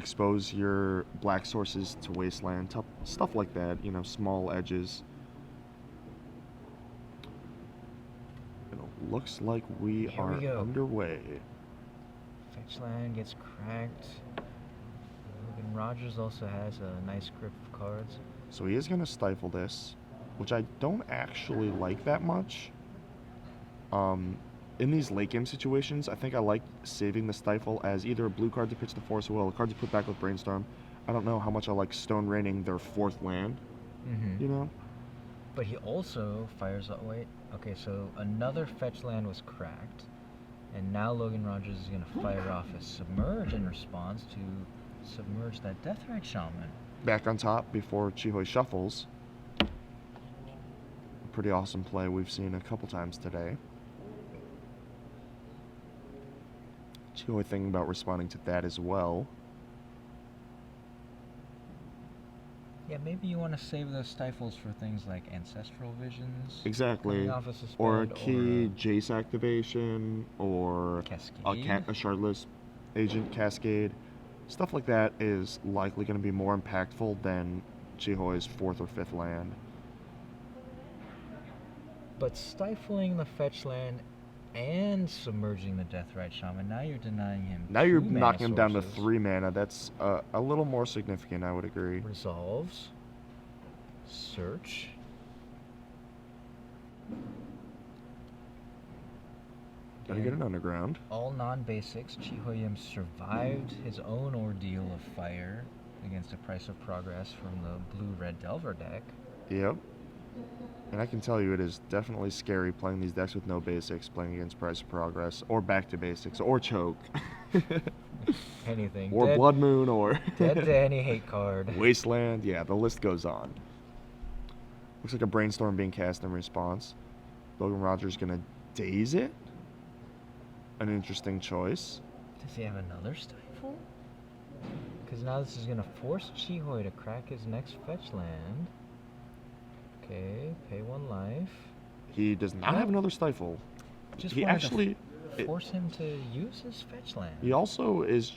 expose your black sources to wasteland, stuff like that, you know, small edges. It looks like we Here are we go. underway. Fetch land gets cracked. Logan Rodgers also has a nice grip of cards. So he is going to stifle this, which I don't actually like that much. In these late game situations, I think I like saving the stifle as either a blue card to pitch the Force Will, a card to put back with Brainstorm. I don't know how much I like Stone Raining their 4th land, you know? But he also fires up. Wait, okay, so another fetch land was cracked, and now Logan Rodgers is going to fire off a Submerge in response to submerge that Deathrite Shaman. Back on top before Chihoi shuffles. A pretty awesome play we've seen a couple times today. Chihoi thinking about responding to that as well. Yeah, maybe you want to save those stifles for things like Ancestral Visions. Exactly. Or a key Jace activation, or Cascade. A Shardless Agent Cascade. Stuff like that is likely going to be more impactful than Chihoi's 4th or 5th land. But stifling the fetch land and submerging the Deathrite Shaman, now you're denying him. Now you're knocking him down to 3 mana. That's a little more significant, I would agree. Resolves. Search. Gotta get an underground. All non-basics. Chihoyim survived his own ordeal of fire against a Price of Progress from the blue-red Delver deck. Yep. And I can tell you it is definitely scary playing these decks with no basics, playing against Price of Progress, or back to basics, or Choke. Anything. Or Blood Moon, or... Dead to any hate card. Wasteland, yeah, the list goes on. Looks like a Brainstorm being cast in response. Logan Rodgers gonna daze it? An interesting choice. Does he have another stifle? Because now this is gonna force Chihoi to crack his next fetch land. Okay, pay 1 life. He does not have another stifle. Just he actually force him to use his fetch land. He also is,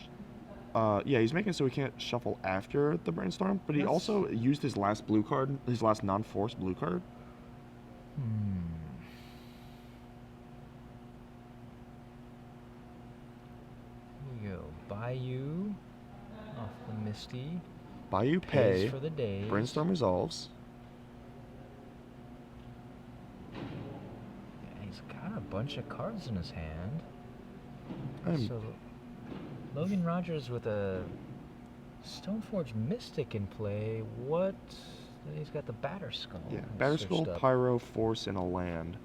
yeah, he's making it so he can't shuffle after the Brainstorm, but he also used his last blue card, his last non-force blue card. Here you go. Bayou off the Misty. Bayou pay. For the days. Brainstorm resolves. He's got a bunch of cards in his hand. So, Logan Rodgers with a Stoneforge Mystic in play. What? He's got the Batterskull. Yeah, Batterskull, Pyro, Force, and a land.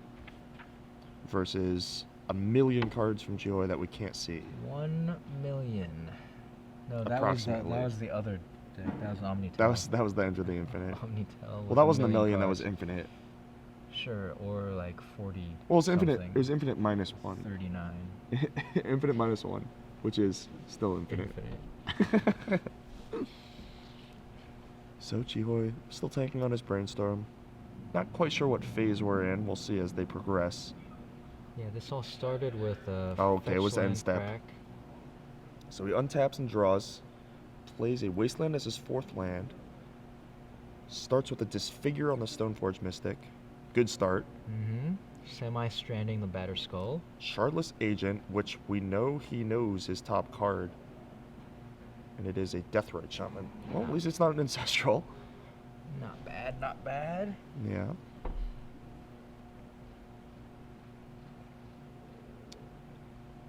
Versus a million cards from Chihoi that we can't see. 1 million. No, that was the other deck. That was Omnitel. That was the Enter the Infinite. Omnitel. Well, that wasn't a million. That was infinite. Sure, or like 40. Well, it's infinite. It was infinite minus 1. 39. Infinite minus 1, which is still infinite. So Chihoi still taking on his Brainstorm. Not quite sure what phase we're in. We'll see as they progress. Yeah, this all started with okay, it was the end step. So he untaps and draws. Plays a Wasteland as his 4th land. Starts with a Disfigure on the Stoneforge Mystic. Good start. Semi-stranding the Batterskull. Shardless Agent, which we know he knows his top card. And it is a Deathrite Shaman. Well, at least it's not an Ancestral. Not bad, not bad. Yeah.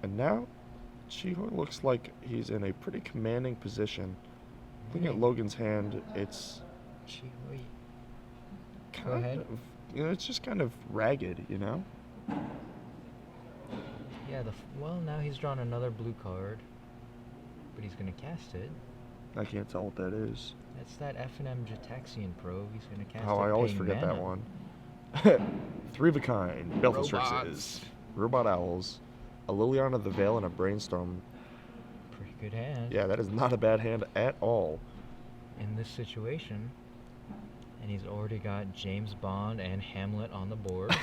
And now, Chihoi looks like he's in a pretty commanding position. Looking at Logan's hand, it's... Chihoi. Go ahead. You know, it's just kind of ragged, you know? Yeah, well, now he's drawn another blue card. But he's going to cast it. I can't tell what that is. That's that F&M Jataxian Probe. He's going to cast it. Oh, I always forget that one. 3 of a kind. Belthastrixes. Robot Owls. A Liliana the Veil and a Brainstorm. Pretty good hand. Yeah, that is not a bad hand at all. In this situation. And he's already got James Bond and Hamlet on the board.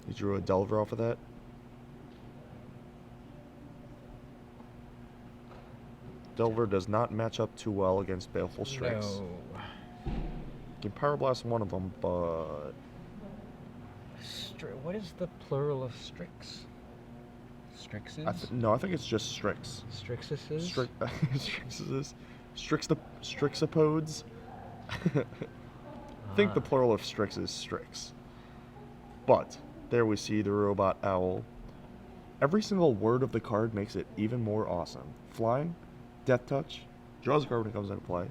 He drew a Delver off of that. Delver does not match up too well against Baleful Strix. No. You can Pyroblast one of them, but... What is the plural of Strix? Strixes? No, I think it's just Strix. Strixuses? Strixes? Strixopodes? I think the plural of Strix is Strix. But, there we see the Robot Owl. Every single word of the card makes it even more awesome. Flying, Death Touch, draws a card when it comes into play.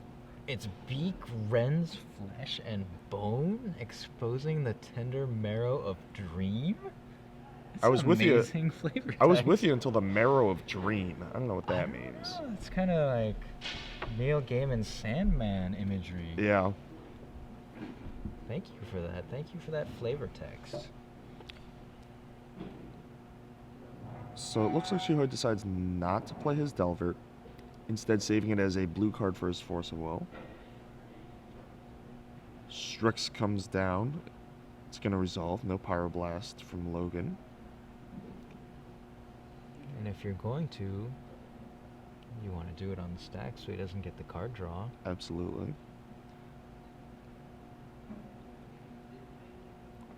Its beak rends flesh and bone, exposing the tender marrow of dream? I was with you. Flavor I was text. with you until the marrow of dream. I don't know what that means. It's kind of like Neil Gaiman's Sandman imagery. Yeah. Thank you for that. Thank you for that flavor text. So it looks like Shihoy decides not to play his Delver, instead saving it as a blue card for his Force of Will. Strix comes down. It's going to resolve. No Pyroblast from Logan. And if you're going to, you want to do it on the stack so he doesn't get the card draw. Absolutely.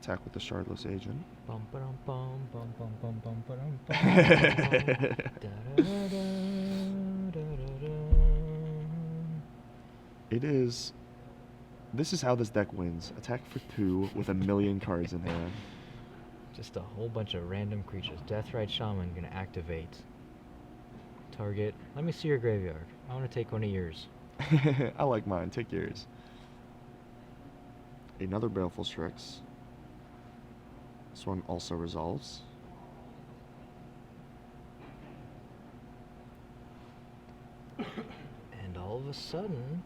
Attack with the Shardless Agent. Bum ba-dum bum bum bum bum bum ba-dum bum. It is... This is how this deck wins. Attack for 2 with a million cards in hand. Just a whole bunch of random creatures. Deathrite Shaman gonna activate. Target. Let me see your graveyard. I want to take one of yours. I like mine. Take yours. Another Baleful Strix. This one also resolves. And all of a sudden,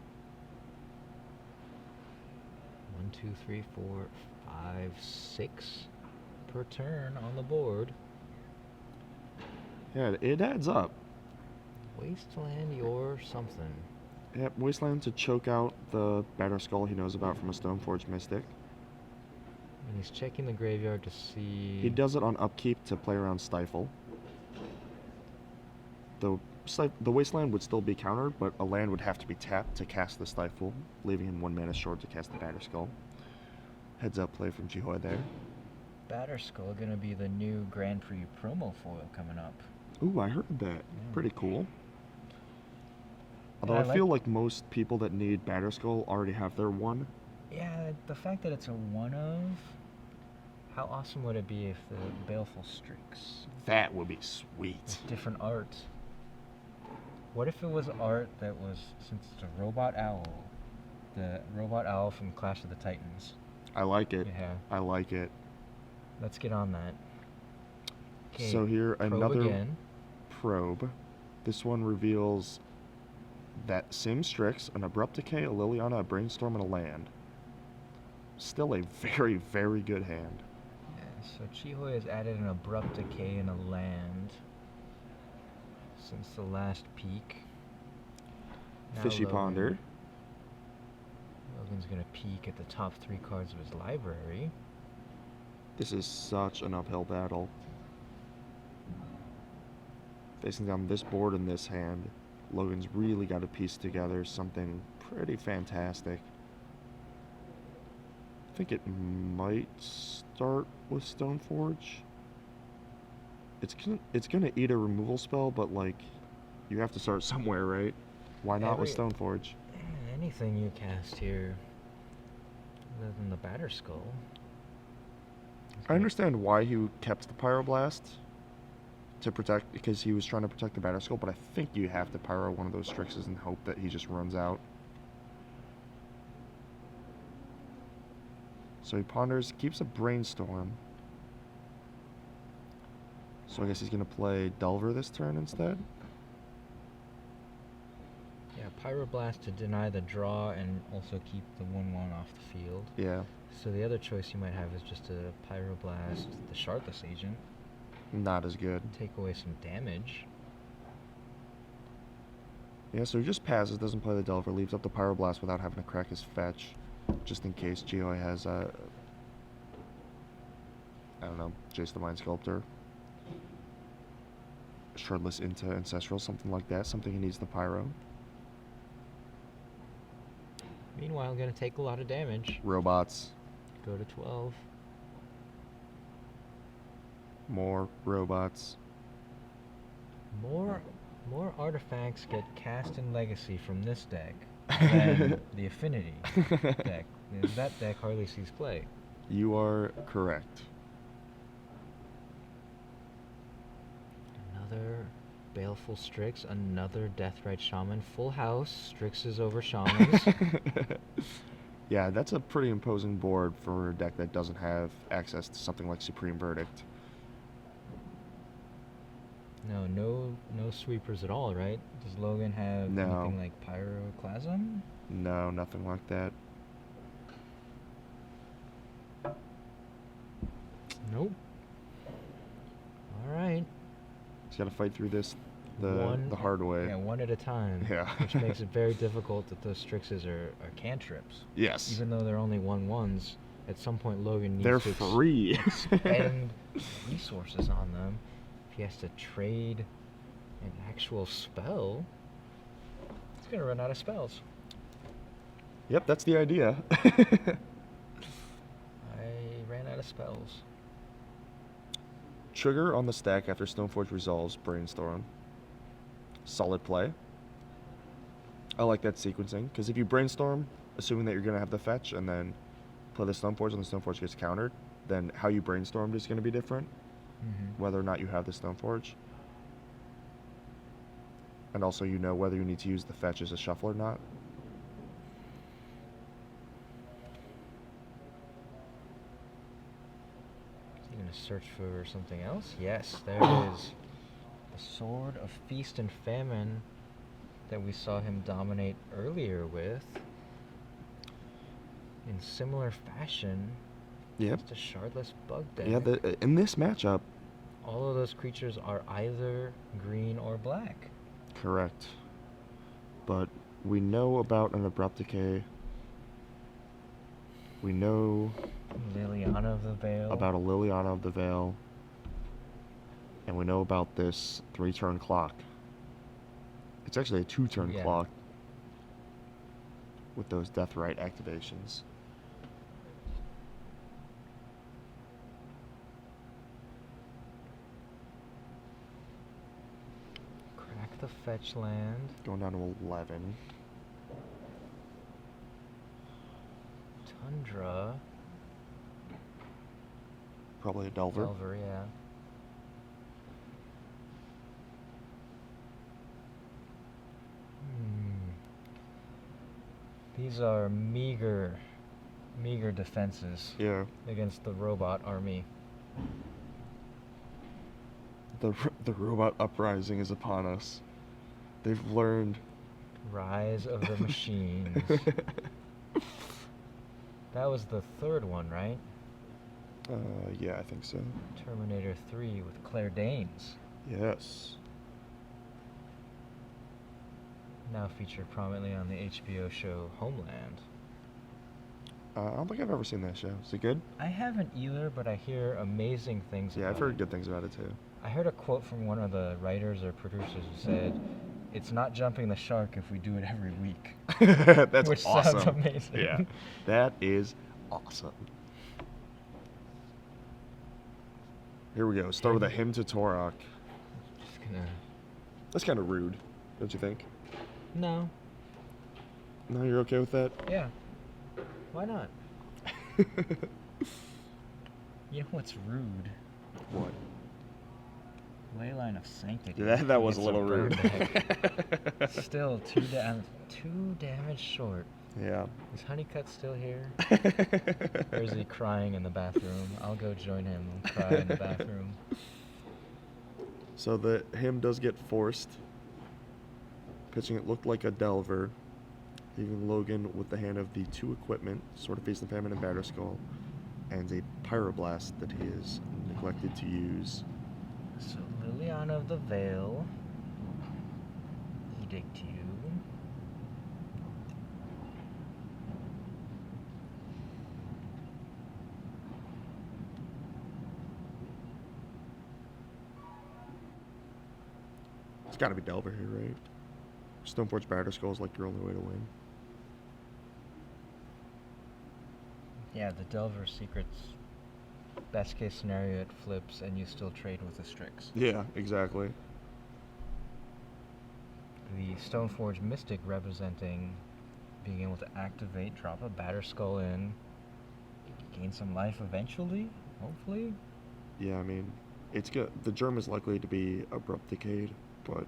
1, 2, 3, 4, 5, 6 per turn on the board. Yeah, it adds up. Wasteland your something. Yep, Wasteland to choke out the Batterskull he knows about from a Stoneforge Mystic. And he's checking the graveyard to see... He does it on upkeep to play around Stifle. The Wasteland would still be countered, but a land would have to be tapped to cast the Stifle, leaving him 1 mana short to cast the Batterskull. Heads up play from Jihoy there. Batterskull gonna be the new Grand Prix promo foil coming up. Ooh, I heard that. Yeah. Pretty cool. Although Yeah, I feel like most people that need Batterskull already have their one. Yeah, the fact that it's a one of... How awesome would it be if the Baleful Strix... That would be sweet. with different art. What if it was art that was, since it's a Robot Owl, the Robot Owl from Clash of the Titans? I like it. Yeah. I like it. Let's get on that. Okay, So here, probe another again. probe. This one reveals that same Strix, an Abrupt Decay, a Liliana, a Brainstorm, and a land. Still a very, very good hand. Yeah, so Chihoy has added an Abrupt Decay and a land since the last peak. Now Fishy Ponder. Logan's gonna peek at the top 3 cards of his library. This is such an uphill battle. Facing down this board and this hand, Logan's really got to piece together something pretty fantastic. I think it might start with Stoneforge. It's gonna eat a removal spell, but like, you have to start somewhere, right? Why not with Stoneforge? Anything you cast here, other than the Batterskull. I understand why he kept the Pyroblast to protect, because he was trying to protect the Batterskull, but I think you have to Pyro one of those Strixes and hope that he just runs out. So he ponders, keeps a Brainstorm. So I guess he's going to play Delver this turn instead? Yeah, Pyroblast to deny the draw and also keep the 1/1 off the field. Yeah. So the other choice you might have is just to Pyroblast the Shardless Agent. Not as good. Take away some damage. Yeah, so he just passes, doesn't play the Delver, leaves up the Pyroblast without having to crack his fetch, just in case Jihoy has, I don't know, Jace the Mind Sculptor. Shardless into Ancestral, something like that. Something he needs the Pyro. Meanwhile, gonna take a lot of damage. Robots. Go to 12. More robots. More artifacts get cast in Legacy from this deck than the Affinity deck. That deck hardly sees play. You are correct. Another Baleful Strix, another Deathrite Shaman. Full house, Strixes over Shamans. Yeah, that's a pretty imposing board for a deck that doesn't have access to something like Supreme Verdict. No sweepers at all, right? Does Logan have No. anything like Pyroclasm? No, nothing like that. Nope. Alright. He's got to fight through this the hard way. Yeah, one at a time. Yeah. Which makes it very difficult that those Strixes are cantrips. Yes. Even though they're only 1/1s, at some point Logan needs They're to free. expend resources on them. If he has to trade an actual spell, he's going to run out of spells. Yep, that's the idea. I ran out of spells. Trigger on the stack after Stoneforge resolves Brainstorm. Solid play. I like that sequencing, because if you Brainstorm, assuming that you're going to have the fetch, and then play the Stoneforge and the Stoneforge gets countered, then how you Brainstormed is going to be different, whether or not you have the Stoneforge. And also you know whether you need to use the fetch as a shuffle or not. Is he going to search for something else? Yes, there it is. The Sword of Feast and Famine that we saw him dominate earlier with. In similar fashion, Yep. just a shardless bug deck. Yeah, in this matchup, all of those creatures are either green or black. correct. But we know about an Abrupt Decay. We know Liliana of the Veil. about a Liliana of the Veil. And we know about this 3-turn clock. It's actually a 2-turn Yeah. clock with those Deathrite activations. Crack the fetch land. Going down to 11. Tundra. Probably a Delver. Delver, yeah. These are meager defenses Yeah. against the robot army. The robot uprising is upon us. They've learned. Rise of the Machines. That was the third one, right? Yeah, I think so. Terminator 3 with Claire Danes. Yes. Now featured prominently on the HBO show Homeland. I don't think I've ever seen that show. Is it good? I haven't either, but I hear amazing things Yeah, about I've heard it. good things about it too. I heard a quote from one of the writers or producers who said, "It's not jumping the shark if we do it every week." That's Which awesome. sounds amazing. Yeah, that is awesome. Here we go. Start with a Hymn to Torok. Just gonna... That's kind of rude, don't you think? No. No, you're okay with that? Yeah. Why not? You know what's rude? What? Leyline of Sanctity. That was a It's little burn rude. deck. Still 2 damage short. Yeah. Is Honeycutt still here? Or is he crying in the bathroom? I'll go join him and cry in the bathroom. So the Hymn does get forced. Pitching it looked like a Delver, leaving Logan with the hand of the 2 equipment, Sword of Feast and Famine and Batterskull, and a Pyroblast that he has neglected to use. So Liliana of the Veil. Edict you. It's got to be Delver here, right? Stoneforge Batterskull is like your only way to win. Yeah, the Delver secrets. Best case scenario, it flips and you still trade with the Strix. Yeah, exactly. The Stoneforge Mystic representing being able to activate, drop a Batterskull in, gain some life eventually, hopefully. Yeah, I mean, it's good. The germ is likely to be Abrupt Decayed, but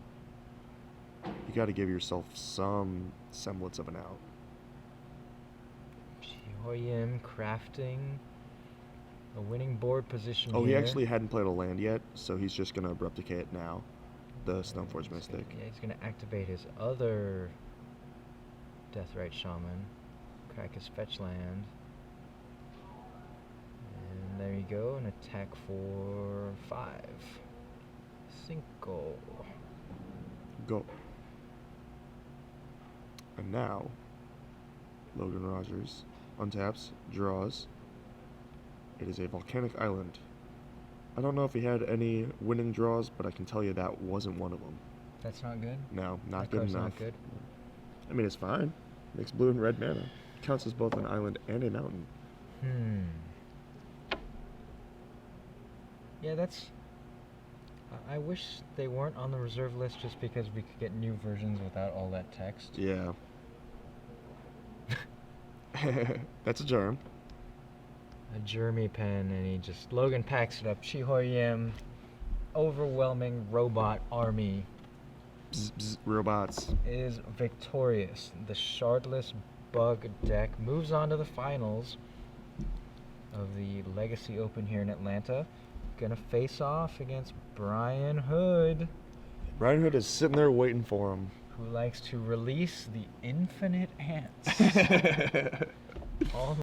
you got to give yourself some semblance of an out. Chihoyim crafting a winning board position Oh, here. he actually hadn't played a land yet, so he's just going to Abrupt Decay it now. The Stoneforge Mystic. Yeah, he's going to activate his other Deathrite Shaman, crack his fetch land, and there you go, an attack for 5. Cinco. Go. And now, Logan Rodgers untaps, draws. It is a volcanic island. I don't know if he had any winning draws, but I can tell you that wasn't one of them. That's not good? No, not That good card's enough. not good? I mean, it's fine. Makes blue and red mana. Counts as both an island and a mountain. Yeah, that's... I wish they weren't on the reserve list just because we could get new versions without all that text. Yeah. That's a germ. A Jeremy pen, and he just... Logan packs it up. Chihoyim, overwhelming robot army, Bzz, bzz, robots. is victorious. The shardless bug deck moves on to the finals of the Legacy Open here in Atlanta. Gonna face off against Brian Hood, Brian Hood is sitting there waiting for him. who likes to release the infinite ants. All